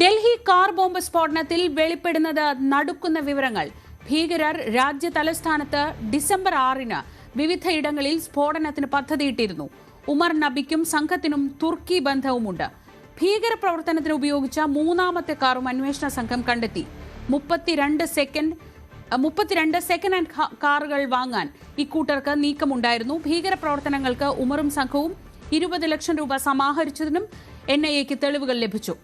Delhi car bomb സ്ഫോടനത്തിൽ വെളിപ്പെടുന്നത് നടുക്കുന്ന വിവരങ്ങൾ. ഭീകരർ രാജ്യ തലസ്ഥാനത്ത് ഡിസംബർ 6-ന് വിവിധയിടങ്ങളിൽ സ്ഫോടനത്തിന് പദ്ധതിയിട്ടിരുന്നു. ഉമർ നബിക്കും സംഘത്തിനും തുർക്കി ബന്ധവുമുണ്ട്. ഭീകരപ്രവർത്തനത്തിന് ഉപയോഗിച്ച മൂന്നാമത്തെ കാറും അന്വേഷണ സംഘം കണ്ടെത്തി. 32 സെക്കൻഡ് ഹാൻഡ് കാറുകൾ വാങ്ങാൻ ഇക്കൂട്ടർക്ക് നീക്കമുണ്ടായിരുന്നു. ഭീകരപ്രവർത്തനങ്ങൾക്ക് ഉമറും സംഘവും 20 ലക്ഷം രൂപ സമാഹരിച്ചതിനും NIAക്ക് തെളിവുകൾ ലഭിച്ചു.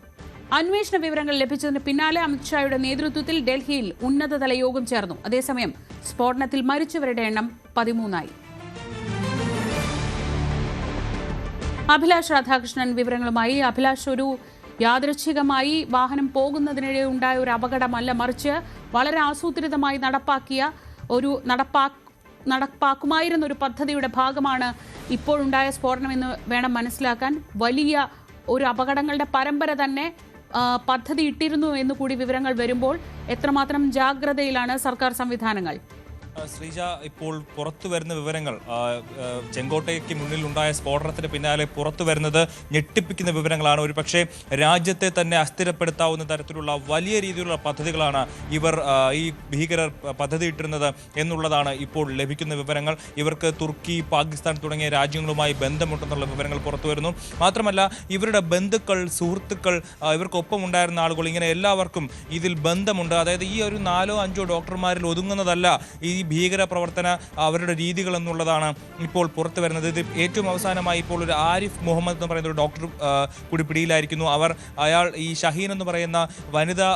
അന്വേഷണ വിവരങ്ങൾ ലഭിച്ചതിന് പിന്നാലെ അമിത്ഷായുടെ നേതൃത്വത്തിൽ ഡൽഹിയിൽ ഉന്നതതല യോഗം ചേർന്നു. അതേസമയം സ്ഫോടനത്തിൽ മരിച്ചവരുടെ എണ്ണം 13ആയി. അഭിലാഷ് രാധാകൃഷ്ണൻ വിവരങ്ങളുമായി. അഭിലാഷ്, ഒരു യാദൃച്ഛികമായി വാഹനം പോകുന്നതിനിടെ ഉണ്ടായ ഒരു അപകടമല്ല, മറിച്ച് വളരെ ആസൂത്രിതമായി നടപ്പാക്കുമായിരുന്ന ഒരു പദ്ധതിയുടെ ഭാഗമാണ് ഇപ്പോഴുണ്ടായ സ്ഫോടനമെന്ന് വേണം മനസ്സിലാക്കാൻ. വലിയ ഒരു അപകടങ്ങളുടെ പരമ്പര തന്നെ പദ്ധതി ഇട്ടിരുന്നു എന്നുകൂടി വിവരങ്ങൾ വരുമ്പോൾ എത്രമാത്രം ജാഗ്രതയിലാണ് സർക്കാർ സംവിധാനങ്ങൾ? ശ്രീജ, ഇപ്പോൾ പുറത്തു വരുന്ന വിവരങ്ങൾ, ചെങ്കോട്ടയ്ക്ക് മുന്നിൽ ഉണ്ടായ സ്ഫോടനത്തിന് പിന്നാലെ പുറത്തു വരുന്നത് ഞെട്ടിപ്പിക്കുന്ന വിവരങ്ങളാണ്. ഒരു പക്ഷേ രാജ്യത്തെ തന്നെ അസ്ഥിരപ്പെടുത്താവുന്ന തരത്തിലുള്ള വലിയ രീതിയിലുള്ള പദ്ധതികളാണ് ഇവർ ഈ ഭീകരർ പദ്ധതിയിട്ടിരുന്നത് എന്നുള്ളതാണ് ഇപ്പോൾ ലഭിക്കുന്ന വിവരങ്ങൾ. ഇവർക്ക് തുർക്കി, പാകിസ്ഥാൻ തുടങ്ങിയ രാജ്യങ്ങളുമായി ബന്ധമുണ്ടെന്നുള്ള വിവരങ്ങൾ പുറത്തു വരുന്നു. മാത്രമല്ല, ഇവരുടെ ബന്ധുക്കൾ, സുഹൃത്തുക്കൾ, ഇവർക്കൊപ്പം ഉണ്ടായിരുന്ന ആളുകൾ, ഇങ്ങനെ എല്ലാവർക്കും ഇതിൽ ബന്ധമുണ്ട്. അതായത് ഈ ഒരു 4-5 ഡോക്ടർമാരിൽ ഒതുങ്ങുന്നതല്ല ഈ ഭീകര പ്രവർത്തന അവരുടെ രീതികൾ എന്നുള്ളതാണ് ഇപ്പോൾ പുറത്തു വരുന്നത്. ഇത് ഏറ്റവും അവസാനമായി ഇപ്പോൾ ഒരു ആരിഫ് മുഹമ്മദ് എന്ന് പറയുന്ന ഒരു ഡോക്ടർ കൂടി പിടിയിലായിരിക്കുന്നു. അയാൾ ഈ ഷഹീൻ എന്ന് പറയുന്ന വനിതാ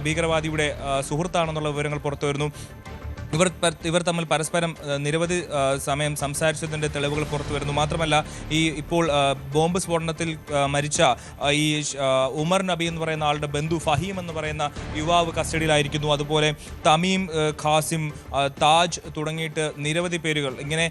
ഭീകരവാദിയുടെ സുഹൃത്താണെന്നുള്ള വിവരങ്ങൾ പുറത്തു വരുന്നു. ഇവർ തമ്മിൽ പരസ്പരം നിരവധി സമയം സംസാരിച്ചതിൻ്റെ തെളിവുകൾ പുറത്തു വരുന്നു. മാത്രമല്ല, ഇപ്പോൾ ബോംബ് സ്ഫോടനത്തിൽ മരിച്ച ഈ ഉമർ നബി എന്ന് പറയുന്ന ആളുടെ ബന്ധു ഫഹീം എന്ന് പറയുന്ന യുവാവ് കസ്റ്റഡിയിലായിരിക്കുന്നു. അതുപോലെ തമീം, ഖാസിം, താജ് തുടങ്ങിയിട്ട് നിരവധി പേരുകൾ ഇങ്ങനെ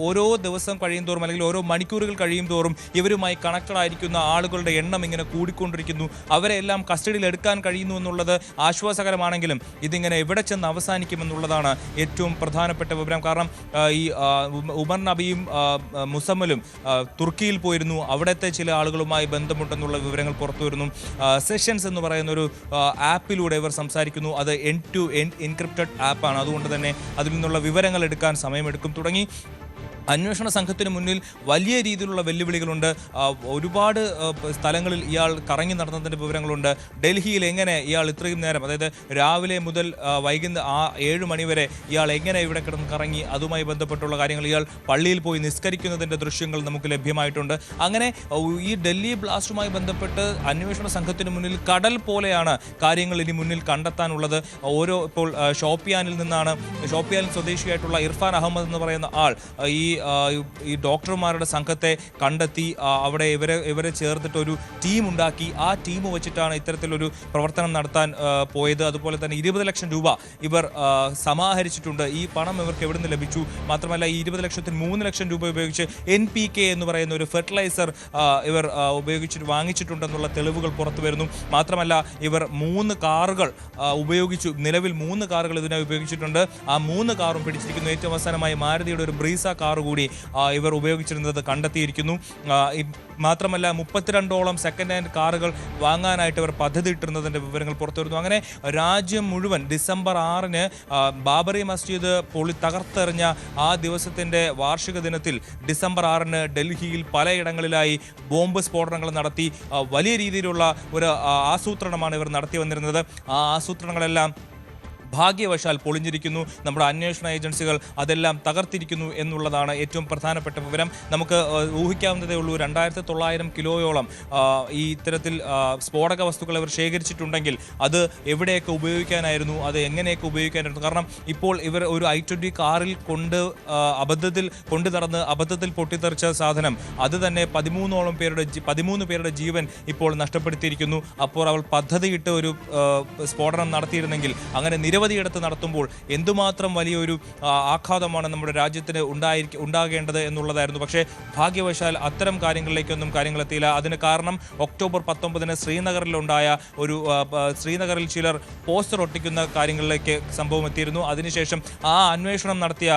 ഓരോ ദിവസം കഴിയും തോറും അല്ലെങ്കിൽ ഓരോ മണിക്കൂറുകൾ കഴിയും തോറും ഇവരുമായി കണക്റ്റഡ് ആയിരിക്കുന്ന ആളുകളുടെ എണ്ണം ഇങ്ങനെ കൂടിക്കൊണ്ടിരിക്കുന്നു. അവരെ എല്ലാം കസ്റ്റഡിയിൽ എടുക്കാൻ കഴിയുന്നു എന്നുള്ളത് ആശ്വാസകരമാണെങ്കിലും ഇതിങ്ങനെ എവിടെ ചെന്ന് അവസാനിക്കുമെന്നുള്ളതാണ് ഏറ്റവും പ്രധാനപ്പെട്ട വിവരം. കാരണം ഈ ഉമർ നബിയും മുസമ്മലും തുർക്കിയിൽ പോയിരുന്നു. അവിടുത്തെ ചില ആളുകളുമായി ബന്ധമുണ്ടെന്നുള്ള വിവരങ്ങൾ പുറത്തു വരുന്നു. സെഷൻസ് എന്ന് പറയുന്ന ഒരു ആപ്പിലൂടെ ഇവർ സംസാരിക്കുന്നു. അത് എൻഡ് ടു എൻഡ് എൻക്രിപ്റ്റഡ് ആപ്പാണ്. അതുകൊണ്ട് തന്നെ അതിൽ നിന്നുള്ള വിവരങ്ങൾ എടുക്കാൻ സമയമെടുക്കും. തുടങ്ങി അന്വേഷണ സംഘത്തിന് മുന്നിൽ വലിയ രീതിയിലുള്ള വെല്ലുവിളികളുണ്ട്. ഒരുപാട് സ്ഥലങ്ങളിൽ ഇയാൾ കറങ്ങി നടന്നതിൻ്റെ വിവരങ്ങളുണ്ട്. ഡൽഹിയിൽ എങ്ങനെ ഇയാൾ ഇത്രയും നേരം, അതായത് രാവിലെ മുതൽ വൈകുന്നേരം 7 മണി വരെ ഇയാൾ എങ്ങനെ ഇവിടെ കിടന്ന് കറങ്ങി, അതുമായി ബന്ധപ്പെട്ടുള്ള കാര്യങ്ങൾ, ഇയാൾ പള്ളിയിൽ പോയി നിസ്കരിക്കുന്നതിൻ്റെ ദൃശ്യങ്ങൾ നമുക്ക് ലഭ്യമായിട്ടുണ്ട്. അങ്ങനെ ഈ ഡൽഹി ബ്ലാസ്റ്റുമായി ബന്ധപ്പെട്ട് അന്വേഷണ സംഘത്തിന് മുന്നിൽ കടൽ പോലെയാണ് കാര്യങ്ങൾ ഇനി മുന്നിൽ കണ്ടെത്താനുള്ളത്. ഇപ്പോൾ ഷോപ്പിയാനിൽ സ്വദേശിയായിട്ടുള്ള ഇർഫാൻ അഹമ്മദ് എന്ന് പറയുന്ന ആൾ ഈ ഡോക്ടർമാരുടെ സംഘത്തെ കണ്ടെത്തി അവിടെ ഇവരെ ചേർത്തിട്ട് ഒരു ടീം ഉണ്ടാക്കി. ആ ടീം വെച്ചിട്ടാണ് ഇത്തരത്തിലൊരു പ്രവർത്തനം നടത്താൻ പോയത്. അതുപോലെ തന്നെ 20 ലക്ഷം രൂപ ഇവർ സമാഹരിച്ചിട്ടുണ്ട്. ഈ പണം ഇവർക്ക് എവിടെ നിന്ന് ലഭിച്ചു? മാത്രമല്ല, ഈ 20 ലക്ഷത്തിൽ 3 ലക്ഷം രൂപ ഉപയോഗിച്ച് NPK എന്ന് പറയുന്ന ഒരു ഫെർട്ടിലൈസർ ഇവർ വാങ്ങിച്ചിട്ടുണ്ടെന്നുള്ള തെളിവുകൾ പുറത്തു വരുന്നു. മാത്രമല്ല, ഇവർ 3 കാറുകൾ ഉപയോഗിച്ചു. നിലവിൽ 3 കാറുകൾ ഇതിനായി ഉപയോഗിച്ചിട്ടുണ്ട്. ആ 3 കാറും പിടിച്ചിരിക്കുന്നു. ഏറ്റവും അവസാനമായി മാരുതിയുടെ ഒരു ബ്രീസ കാർ കൂടി ഇവർ ഉപയോഗിച്ചിരുന്നത് കണ്ടെത്തിയിരിക്കുന്നു. മാത്രമല്ല, 32ഓളം സെക്കൻഡ് ഹാൻഡ് കാറുകൾ വാങ്ങാനായിട്ട് ഇവർ പദ്ധതി ഇട്ടിരുന്നതിൻ്റെ വിവരങ്ങൾ പുറത്തു വരുന്നു. അങ്ങനെ രാജ്യം മുഴുവൻ ഡിസംബർ 6-ന് ബാബറി മസ്ജിദ് തകർത്തെറിഞ്ഞ ആ ദിവസത്തിൻ്റെ വാർഷിക ദിനത്തിൽ ഡിസംബർ 6-ന് ഡൽഹിയിൽ പലയിടങ്ങളിലായി ബോംബ് സ്ഫോടനങ്ങൾ നടത്തി വലിയ രീതിയിലുള്ള ഒരു ആസൂത്രണമാണ് ഇവർ നടത്തി വന്നിരുന്നത്. ആ ആസൂത്രണങ്ങളെല്ലാം ഭാഗ്യവശാൽ പൊളിഞ്ഞിരിക്കുന്നു. നമ്മുടെ അന്വേഷണ ഏജൻസികൾ അതെല്ലാം തകർത്തിരിക്കുന്നു എന്നുള്ളതാണ് ഏറ്റവും പ്രധാനപ്പെട്ട വിവരം. നമുക്ക് ഊഹിക്കാവുന്നതേ ഉള്ളൂ. 2900 കിലോയോളം ഈ ഇത്തരത്തിൽ സ്ഫോടക വസ്തുക്കൾ ഇവർ ശേഖരിച്ചിട്ടുണ്ടെങ്കിൽ അത് എവിടെയൊക്കെ ഉപയോഗിക്കാനായിരുന്നു, അത് എങ്ങനെയൊക്കെ ഉപയോഗിക്കാനായിരുന്നു? കാരണം ഇപ്പോൾ ഇവർ ഒരു i20 കാറിൽ അബദ്ധത്തിൽ പൊട്ടിത്തെറിച്ച സാധനം അത് തന്നെ 13 പേരുടെ ജീവൻ ഇപ്പോൾ നഷ്ടപ്പെടുത്തിയിരിക്കുന്നു. അപ്പോൾ അവൾ പദ്ധതിയിട്ട് ഒരു സ്ഫോടനം നടത്തിയിരുന്നെങ്കിൽ അങ്ങനെ നിരവധിയിടത്ത് നടത്തുമ്പോൾ എന്തുമാത്രം വലിയൊരു ആഘാതമാണ് നമ്മുടെ രാജ്യത്തിന് ഉണ്ടാകേണ്ടത് എന്നുള്ളതായിരുന്നു. പക്ഷേ ഭാഗ്യവശാൽ അത്തരം കാര്യങ്ങളിലേക്കൊന്നും കാര്യങ്ങൾ എത്തിയില്ല. അതിന് കാരണം ഒക്ടോബർ 19 ശ്രീനഗറിലുണ്ടായ ശ്രീനഗറിൽ ചിലർ പോസ്റ്റർ ഒട്ടിക്കുന്ന കാര്യങ്ങളിലേക്ക് സംഭവം എത്തിയിരുന്നു. അതിനുശേഷം ആ അന്വേഷണം നടത്തിയ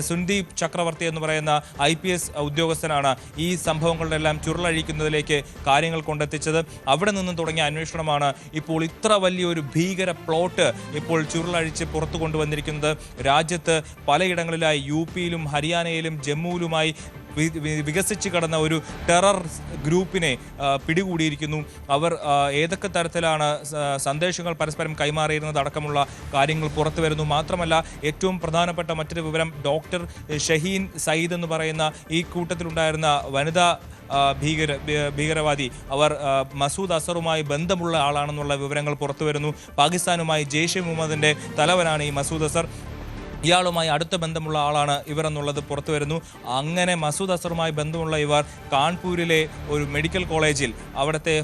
സുന്ദീപ് ചക്രവർത്തി എന്ന് പറയുന്ന IPS ഉദ്യോഗസ്ഥനാണ് ഈ സംഭവങ്ങളിലെല്ലാം ചുരുളഴിക്കുന്നതിലേക്ക് കാര്യങ്ങൾ കൊണ്ടെത്തിച്ചത്. അവിടെ നിന്നും തുടങ്ങിയ അന്വേഷണമാണ് ഇപ്പോൾ ഇത്ര വലിയൊരു ഭീകര പ്ലോട്ട് ഇപ്പോൾ ചുരുളഴിച്ച് പുറത്തു കൊണ്ടുവന്നിരിക്കുന്നത്. രാജ്യത്ത് പലയിടങ്ങളിലായി UP-യിലും ഹരിയാനയിലും ജമ്മുവിലുമായി വികസിച്ച് കടന്ന ഒരു ടെറർ ഗ്രൂപ്പിനെ പിടികൂടിയിരിക്കുന്നു. അവർ ഏതൊക്കെ തരത്തിലാണ് സന്ദേശങ്ങൾ പരസ്പരം കൈമാറിയിരുന്നത് അടക്കമുള്ള കാര്യങ്ങൾ പുറത്തു വരുന്നു. മാത്രമല്ല ഏറ്റവും പ്രധാനപ്പെട്ട മറ്റൊരു വിവരം, ഡോക്ടർ ഷഹീൻ സയ്യിദ് എന്ന് പറയുന്ന ഈ കൂട്ടത്തിലുണ്ടായിരുന്ന വനിതാ ഭീകരവാദി അവർ മസൂദ് അസറുമായി ബന്ധമുള്ള ആളാണെന്നുള്ള വിവരങ്ങൾ പുറത്തു വരുന്നു. പാകിസ്ഥാനുമായി ജെയ്ഷെ മുഹമ്മദിൻ്റെ തലവനാണ് ഈ മസൂദ് അസർ. ഇയാളുമായി അടുത്ത ബന്ധമുള്ള ആളാണ് ഇവർ എന്നുള്ളത് പുറത്തു വരുന്നു. അങ്ങനെ മസൂദ് അസറുമായി ബന്ധമുള്ള ഇവർ കാൺപൂരിലെ ഒരു മെഡിക്കൽ കോളേജിൽ അവിടുത്തെ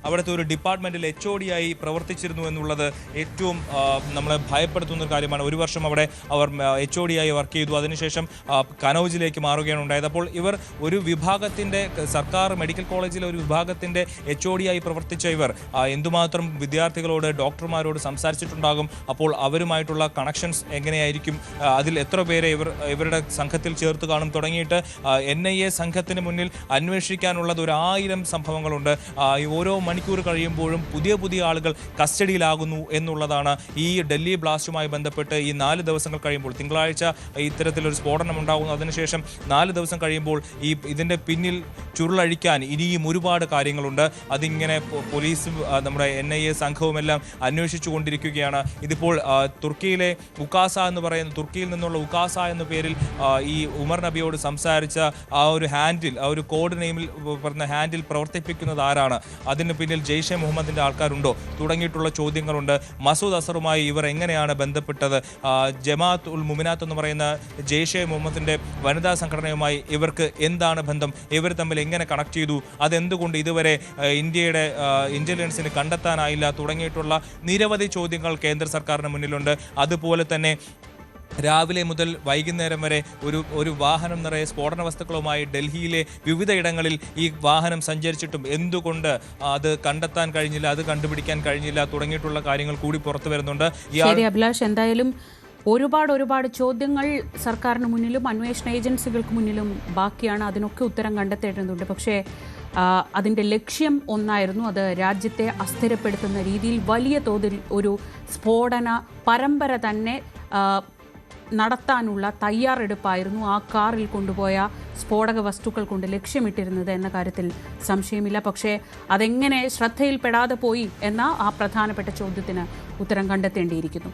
അവിടുത്തെ ഒരു ഡിപ്പാർട്ട്മെൻറ്റിൽ HOD ആയി പ്രവർത്തിച്ചിരുന്നു എന്നുള്ളത് ഏറ്റവും നമ്മളെ ഭയപ്പെടുത്തുന്ന ഒരു കാര്യമാണ്. ഒരു വർഷം അവിടെ അവർ HOD ആയി വർക്ക് ചെയ്തു. അതിനുശേഷം കനൗജിലേക്ക് മാറുകയാണ് ഉണ്ടായത്. അപ്പോൾ ഇവർ ഒരു വിഭാഗത്തിൻ്റെ സർക്കാർ മെഡിക്കൽ കോളേജിലെ ഒരു വിഭാഗത്തിൻ്റെ HOD ആയി പ്രവർത്തിച്ച ഇവർ എന്തുമാത്രം വിദ്യാർത്ഥികളോട് ഡോക്ടർമാരോട് സംസാരിച്ചിട്ടുണ്ടാകും. അപ്പോൾ അവരുമായിട്ടുള്ള കണക്ഷൻസ് എങ്ങനെയായിരിക്കും, അതിൽ എത്ര പേരെ ഇവരുടെ സംഘത്തിൽ ചേർത്ത് കാണും തുടങ്ങിയിട്ട് NIA സംഘത്തിന് മുന്നിൽ അന്വേഷിക്കാനുള്ളത് 1000 സംഭവങ്ങളുണ്ട്. ഓരോ മണിക്കൂർ കഴിയുമ്പോഴും പുതിയ ആളുകൾ കസ്റ്റഡിയിലാകുന്നു എന്നുള്ളതാണ്. ഈ ഡൽഹി ബ്ലാസ്റ്റുമായി ബന്ധപ്പെട്ട് ഈ 4 ദിവസങ്ങൾ കഴിയുമ്പോൾ, തിങ്കളാഴ്ച ഇത്തരത്തിലൊരു സ്ഫോടനം ഉണ്ടാകുന്നു. അതിനുശേഷം 4 ദിവസം കഴിയുമ്പോൾ ഇതിൻ്റെ പിന്നിൽ ചുരുളഴിക്കാൻ ഇനിയും ഒരുപാട് കാര്യങ്ങളുണ്ട്. അതിങ്ങനെ പോലീസും നമ്മുടെ NIA സംഘവുമെല്ലാം അന്വേഷിച്ചു കൊണ്ടിരിക്കുകയാണ്. ഇതിപ്പോൾ തുർക്കിയിൽ നിന്നുള്ള ഉക്കാസ എന്ന പേരിൽ ഈ ഉമർ നബിയോട് സംസാരിച്ച ആ ഒരു കോഡ് നെയിമിൽ പറഞ്ഞ ഹാൻഡിൽ പ്രവർത്തിപ്പിക്കുന്നത് ആരാണ്, അതിന് പിന്നിൽ ജെയ്ഷെ മുഹമ്മദിൻ്റെ ആൾക്കാരുണ്ടോ തുടങ്ങിയിട്ടുള്ള ചോദ്യങ്ങളുണ്ട്. മസൂദ് അസറുമായി ഇവർ എങ്ങനെയാണ് ബന്ധപ്പെട്ടത്, ജമാഅത്ത് ഉൽ മുമിനാത്ത് എന്ന് പറയുന്ന ജെയ്ഷെ മുഹമ്മദിൻ്റെ വനിതാ സംഘടനയുമായി ഇവർക്ക് എന്താണ് ബന്ധം, ഇവർ തമ്മിൽ എങ്ങനെ കണക്ട് ചെയ്തു, അതെന്തുകൊണ്ട് ഇതുവരെ ഇന്ത്യയുടെ ഇന്റലിജൻസിന് കണ്ടെത്താനായില്ല തുടങ്ങിയിട്ടുള്ള നിരവധി ചോദ്യങ്ങൾ കേന്ദ്ര സർക്കാരിന് മുന്നിലുണ്ട്. അതുപോലെ തന്നെ രാവിലെ മുതൽ വൈകുന്നേരം വരെ ഒരു വാഹനം നിറയെ സ്ഫോടന വസ്തുക്കളുമായി ഡൽഹിയിലെ വിവിധ ഇടങ്ങളിൽ ഈ വാഹനം സഞ്ചരിച്ചിട്ടും എന്തുകൊണ്ട് അത് കണ്ടെത്താൻ കഴിഞ്ഞില്ല, അത് കണ്ടുപിടിക്കാൻ കഴിഞ്ഞില്ല തുടങ്ങിയിട്ടുള്ള കാര്യങ്ങൾ കൂടി പുറത്തു വരുന്നുണ്ട്. ശരി അഭിലാഷ്, എന്തായാലും ഒരുപാട് ചോദ്യങ്ങൾ സർക്കാരിന് മുന്നിലും അന്വേഷണ ഏജൻസികൾക്ക് മുന്നിലും ബാക്കിയാണ്. അതിനൊക്കെ ഉത്തരം കണ്ടെത്തേണ്ടതുണ്ട്. പക്ഷേ അതിൻ്റെ ലക്ഷ്യം ഒന്നായിരുന്നു, അത് രാജ്യത്തെ അസ്ഥിരപ്പെടുത്തുന്ന രീതിയിൽ വലിയ തോതിൽ ഒരു സ്ഫോടന പരമ്പര തന്നെ നടത്താനുള്ള തയ്യാറെടുപ്പായിരുന്നു ആ കാറിൽ കൊണ്ടുപോയ സ്ഫോടക വസ്തുക്കൾ കൊണ്ട് ലക്ഷ്യമിട്ടിരുന്നത് എന്ന കാര്യത്തിൽ സംശയമില്ല. പക്ഷേ അതെങ്ങനെ ശ്രദ്ധയിൽപ്പെടാതെ പോയി എന്ന ആ പ്രധാനപ്പെട്ട ചോദ്യത്തിന് ഉത്തരം കണ്ടെത്തേണ്ടിയിരിക്കുന്നു.